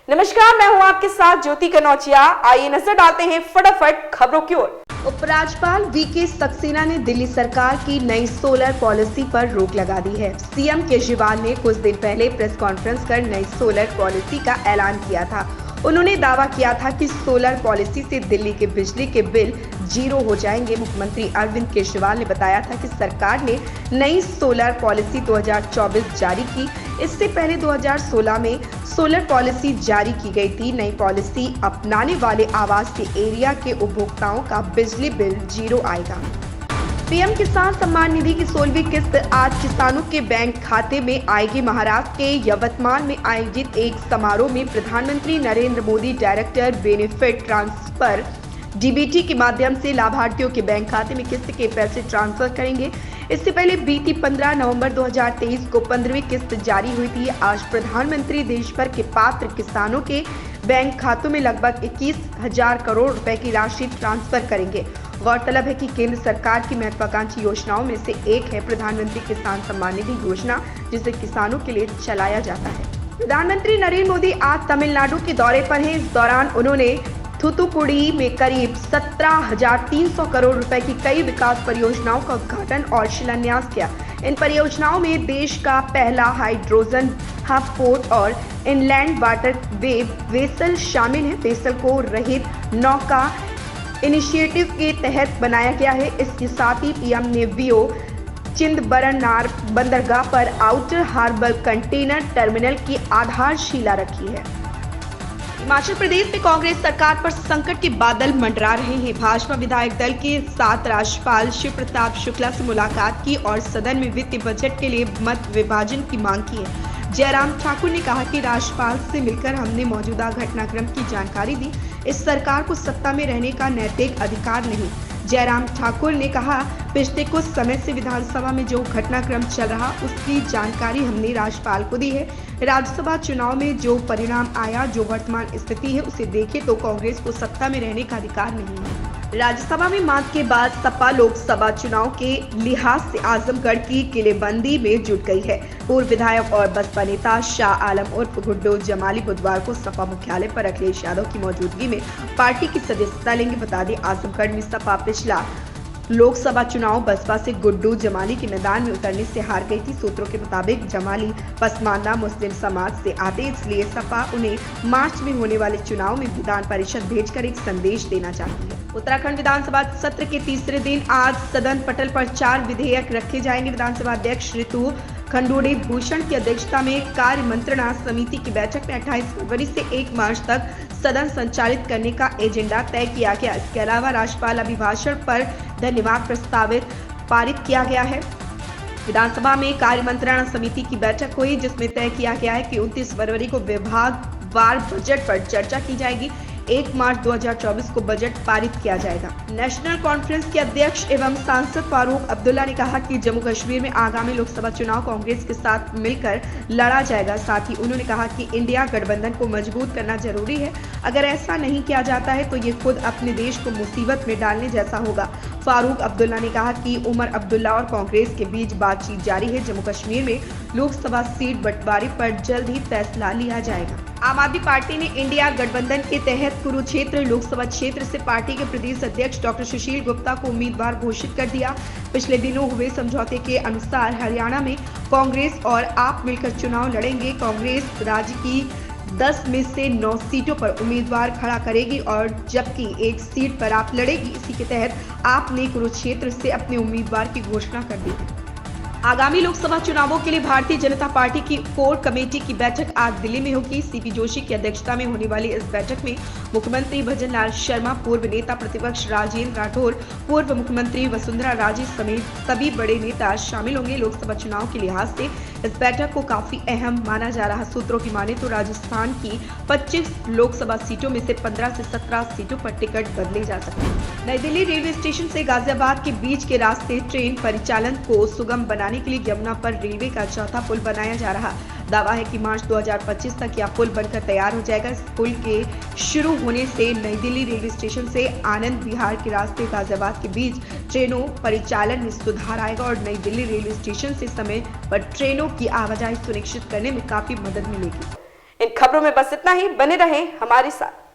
नमस्कार, मैं हूं आपके साथ ज्योति कनौजिया। आइए नजर डालते हैं फटाफट खबरों की ओर। उपराज्यपाल वीके सक्सेना ने दिल्ली सरकार की नई सोलर पॉलिसी पर रोक लगा दी है। सीएम केजरीवाल ने कुछ दिन पहले प्रेस कॉन्फ्रेंस कर नई सोलर पॉलिसी का ऐलान किया था। उन्होंने दावा किया था कि सोलर पॉलिसी से दिल्ली के बिजली के बिल जीरो हो जाएंगे। मुख्यमंत्री अरविंद केजरीवाल ने बताया था कि सरकार ने नई सोलर पॉलिसी 2024 जारी की। इससे पहले 2016 में सोलर पॉलिसी जारी की गई थी। नई पॉलिसी अपनाने वाले आवासीय एरिया के उपभोक्ताओं का बिजली बिल जीरो आएगा। पीएम किसान सम्मान निधि की 16वीं किस्त आज किसानों के बैंक खाते में आएगी। महाराष्ट्र के यवतमाल में आयोजित एक समारोह में प्रधानमंत्री Narendra Modi director benefit transfer DBT के माध्यम से लाभार्थियों के बैंक खाते में किस्त के पैसे ट्रांसफर करेंगे। इससे पहले बीती 15 नवंबर 2023 को 15वीं किस्त जारी हुई थी। आज प्रधानमंत्री देश भर के पात्र किसानों के बैंक खातों में लगभग 21,000 करोड़ रुपए की राशि ट्रांसफर करेंगे। गौरतलब है कि केंद्र सरकार की महत्वाकांक्षी योजनाओं में से एक है प्रधानमंत्री किसान सम्मान निधि योजना, जिसे किसानों के लिए चलाया जाता है। प्रधानमंत्री नरेंद्र मोदी आज तमिलनाडु के दौरे पर हैं। इस दौरान उन्होंने थूथुकुडी में करीब 17,300 करोड़ रुपए की कई विकास परियोजनाओं का उद्घाटन और शिलान्यास किया। इन परियोजनाओं में देश का पहला हाइड्रोजन हब पोर्ट और इनलैंड वाटर वे वेसल शामिल है। वेसल को रहित नौका इनिशिएटिव के तहत बनाया गया है। इसके साथ ही पीएम ने वीओ चिदंबरनार बंदरगाह पर आउटर हार्बर कंटेनर टर्मिनल की आधारशिला रखी है। हिमाचल प्रदेश में कांग्रेस सरकार पर संकट के बादल मंडरा रहे हैं। भाजपा विधायक दल के साथ राज्यपाल शिव प्रताप शुक्ला से मुलाकात की और सदन में वित्तीय बजट के लिए मत विभाजन की मांग की है। जयराम ठाकुर ने कहा कि राज्यपाल से मिलकर हमने मौजूदा घटनाक्रम की जानकारी दी। इस सरकार को सत्ता में रहने का नैतिक अधिकार नहीं। जयराम ठाकुर ने कहा, पिछले कुछ समय से विधानसभा में जो घटनाक्रम चल रहा उसकी जानकारी हमने राज्यपाल को दी है। राज्यसभा चुनाव में जो परिणाम आया, जो वर्तमान स्थिति है, उसे देखें तो कांग्रेस को सत्ता में रहने का अधिकार नहीं है। राज्यसभा में मांग के बाद सपा लोकसभा चुनाव के लिहाज से आजमगढ़ की किलेबंदी में जुट गई है। पूर्व विधायक और बसपा नेता शाह आलम उर्फ गुड्डू जमाली बुधवार को सपा मुख्यालय पर अखिलेश यादव की मौजूदगी में पार्टी की सदस्यता लेंगे। बता दें, आजमगढ़ में सपा पिछला लोकसभा चुनाव बसपा से गुड्डू जमाली के मैदान में उतरने से हार गई थी। सूत्रों के मुताबिक जमाली पसमानदा मुस्लिम समाज से आते, इसलिए सपा उन्हें मार्च में होने वाले चुनाव में विधान परिषद भेजकर एक संदेश देना चाहती है। उत्तराखंड विधानसभा सत्र के तीसरे दिन आज सदन पटल पर 4 विधेयक रखे जाएंगे। विधानसभा अध्यक्ष ऋतु खंडूड़ी भूषण की अध्यक्षता में कार्य मंत्रणा समिति की बैठक में 28 फरवरी से 1 मार्च तक सदन संचालित करने का एजेंडा तय किया गया। इसके अलावा राज्यपाल अभिभाषण पर धन्यवाद प्रस्तावित पारित किया गया है। विधानसभा में कार्य मंत्रणा समिति की बैठक हुई, जिसमें तय किया गया है कि 29 फरवरी को विभागवार बजट पर चर्चा की जाएगी। 1 मार्च 2024 को बजट पारित किया जाएगा। नेशनल कॉन्फ्रेंस के अध्यक्ष एवं सांसद फारूक अब्दुल्ला ने कहा कि जम्मू कश्मीर में आगामी लोकसभा चुनाव कांग्रेस के साथ मिलकर लड़ा जाएगा। साथ ही उन्होंने कहा कि इंडिया गठबंधन को मजबूत करना जरूरी है। अगर ऐसा नहीं किया जाता है तो ये खुद अपने देश को मुसीबत में डालने जैसा होगा। फारूक अब्दुल्ला ने कहा कि उमर अब्दुल्ला और कांग्रेस के बीच बातचीत जारी है। जम्मू कश्मीर में लोकसभा सीट बंटवारे पर जल्द ही फैसला लिया जाएगा। आम आदमी पार्टी ने इंडिया गठबंधन के तहत कुरुक्षेत्र लोकसभा क्षेत्र से पार्टी के प्रदेश अध्यक्ष डॉक्टर सुशील गुप्ता को उम्मीदवार घोषित कर दिया। पिछले दिनों हुए समझौते के अनुसार हरियाणा में कांग्रेस और आप मिलकर चुनाव लड़ेंगे। कांग्रेस राज्य की 10 में से 9 सीटों पर उम्मीदवार खड़ा करेगी और जबकि एक सीट पर आप लड़ेगी। इसी के तहत आपने कुरुक्षेत्र से अपने उम्मीदवार की घोषणा कर दी है। आगामी लोकसभा चुनावों के लिए भारतीय जनता पार्टी की कोर कमेटी की बैठक आज दिल्ली में होगी। सीपी जोशी की अध्यक्षता में होने वाली इस बैठक में मुख्यमंत्री भजन लाल शर्मा, पूर्व नेता प्रतिपक्ष राजेंद्र राठौर, पूर्व मुख्यमंत्री वसुंधरा राजे समेत सभी बड़े नेता शामिल होंगे। लोकसभा चुनाव के लिहाज से इस बैठक को काफी अहम माना जा रहा। सूत्रों की माने तो राजस्थान की 25 लोकसभा सीटों में से 15 से 17 सीटों पर टिकट बदले जा सकते हैं। नई दिल्ली रेलवे स्टेशन से गाजियाबाद के बीच के रास्ते ट्रेन परिचालन को सुगम बनाने के लिए यमुना पर रेलवे का चौथा पुल बनाया जा रहा। दावा है कि मार्च 2025 तक यह पुल बनकर तैयार हो जाएगा। इस पुल के शुरू होने से नई दिल्ली रेलवे स्टेशन से आनंद विहार के रास्ते गाजियाबाद के बीच ट्रेनों परिचालन में सुधार आएगा और नई दिल्ली रेलवे स्टेशन से समय पर ट्रेनों की आवाजाही सुनिश्चित करने में काफी मदद मिलेगी। इन खबरों में बस इतना ही, बने रहें हमारे साथ।